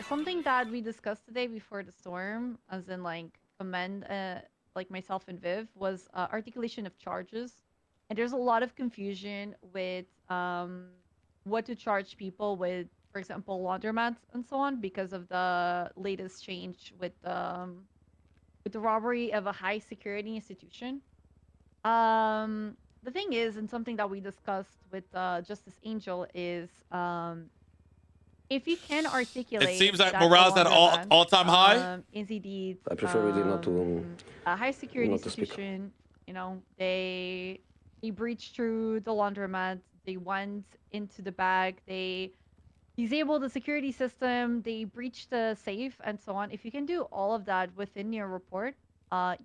Something that we discussed today before the storm, as in like commend, like myself and Viv, was articulation of charges, and there's a lot of confusion with what to charge people with, for example, laundromats and so on, because of the latest change with the robbery of a high security institution. The thing is, and something that we discussed with Justice Angel is if you can It articulate seems like that a morale's at laundromat all-time high. is indeed I prefer really a high security not to speak. institution, you know, they breached through the laundromat, they went into the bag, they disabled the security system, they breached the safe, and so on. If you can do all of that within your report,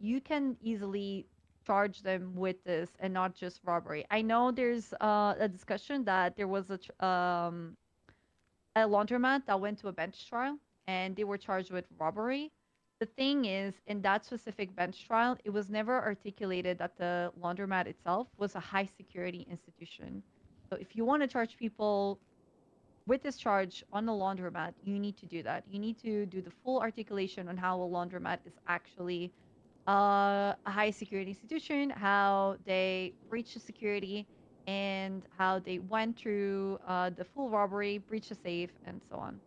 you can easily charge them with this and not just robbery. I know there's a discussion that there was a laundromat that went to a bench trial and they were charged with robbery. The thing is, in that specific bench trial, it was never articulated that the laundromat itself was a high security institution. So if you want to charge people with this charge on the laundromat, you need to do that. You need to do the full articulation on how a laundromat is actually a high security institution, how they breached the security, and how they went through the full robbery, breached the safe, and so on.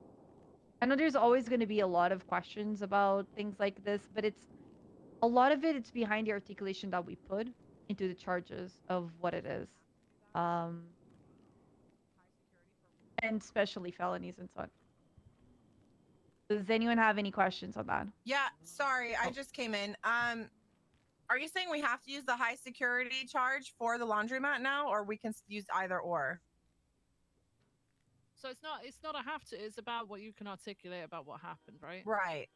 I know there's always going to be a lot of questions about things like this, but it's a lot of it's behind the articulation that we put into the charges of what it is, um, and especially felonies and so on. Does anyone have any questions on that? Yeah, sorry, I Oh. just came in. Are you saying we have to use the high security charge for the laundromat now, or we can use either or? So it's not a have to. It's about what you can articulate about what happened, right? Right.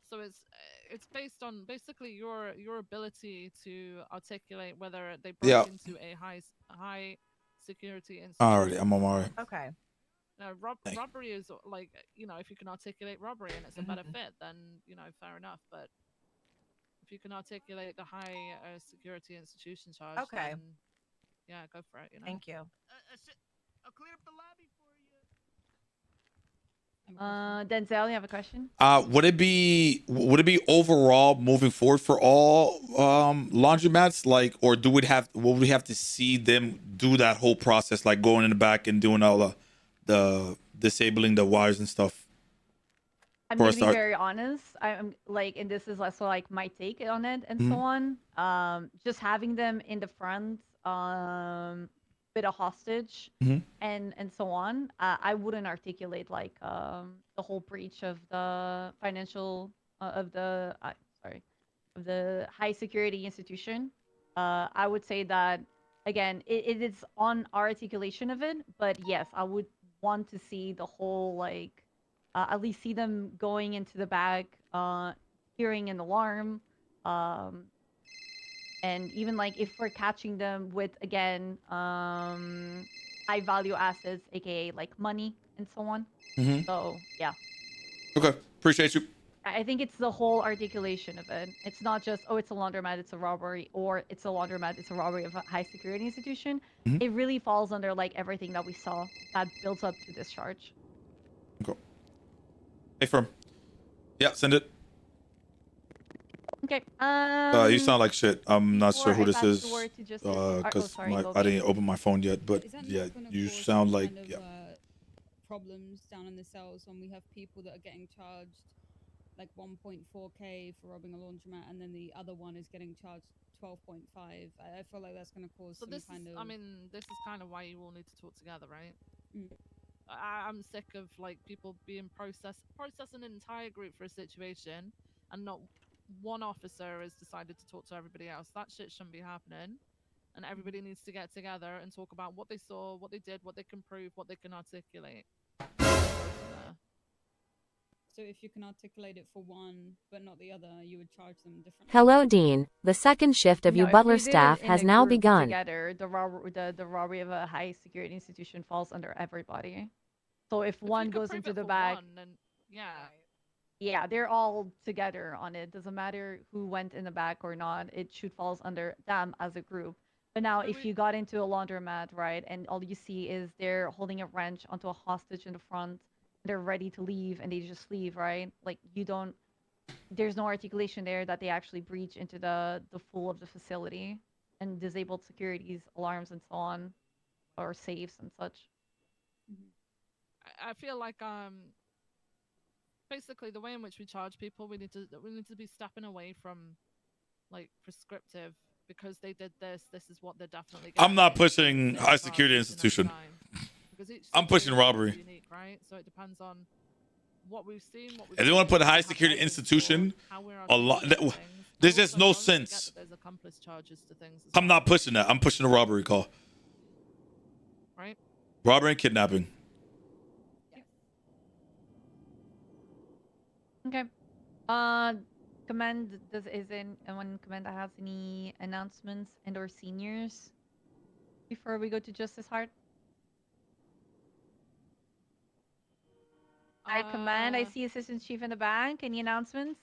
So it's based on basically your ability to articulate whether they broke Yeah. into a high security Alrighty, institution. I'm on my way. Okay. Now, robbery is like, you know, if you can articulate robbery and it's a better fit, then, you know, fair enough. But if you can articulate the high security institution charge, Okay. then yeah, go for it. You know. Thank you. I'll clear up the lobby for you. Denzel, you have a question? Would it be overall moving forward for all laundromats, like, or will we have to see them do that whole process, like going in the back and doing all the disabling the wires and stuff? I'm For a gonna be start. very honest. I'm like, and this is also like my take on it and so on. Just having them in the front, with a hostage, and so on. I wouldn't articulate like the whole breach of the financial of the sorry, of the high security institution. I would say that again, it is on our articulation of it, but yes, I would want to see the whole like at least see them going into the bag, hearing an alarm, and even like if we're catching them with again high value assets, aka like money and so on. So yeah, Okay, appreciate you. I think it's the whole articulation of it. It's not just oh, it's a laundromat, it's a robbery, or it's a laundromat, it's a robbery of a high security institution. It really falls under like everything that we saw that builds up to this charge. Okay. Hey, firm. Yeah, send it. Okay. You sound like shit. I'm not sure who before I this pass is the word to Justice- because sorry, I Gobi. didn't open my phone yet. But Is that not yeah, gonna you cause sound some like kind yeah. of, problems down in the cells when we have people that are getting charged like 1.4k for robbing a laundromat, and then the other one is getting charged 12.5. I feel like that's going to cause So some this kind is, of. I mean, this is kind of why you all need to talk together, right? Mm. I'm sick of like people being processing an entire group for a situation, and not one officer has decided to talk to everybody else. That shit shouldn't be happening, and everybody needs to get together and talk about what they saw, what they did, what they can prove, what they can articulate. So if you can articulate it for one but not the other, you would charge them differently. Hello, Dean. The second shift of you if butler we did it staff in has a now group begun. Together, the robbery of a high security institution falls under everybody. So if one goes into the bag, yeah, they're all together on it. Doesn't matter who went in the back or not. It should falls under them as a group. But now, if you got into a laundromat, right, and all you see is they're holding a wrench onto a hostage in the front, they're ready to leave and they just leave, right? Like you don't there's no articulation there that they actually breach into the full of the facility and disabled securities, alarms and so on, or safes and such. I feel like basically the way in which we charge people, we need to be stepping away from like prescriptive because they did this. This is what they're definitely. I'm not getting, pushing same high charge security each and every institution. time. Because each I'm pushing situation is robbery. unique, right? So it depends on what we've seen, what we've If they want to put a what we high have security evidence institution, for, how we're a lot. articulating things. And There's just also, no don't forget sense. that there's accomplice charges to things as I'm well, not pushing that. I'm pushing a robbery call. right? Robbery and kidnapping. Okay. Command isn't when Command has any announcements and or seniors before we go to Justice Heart. Alright, Command. I see Assistant Chief in the back. Any announcements?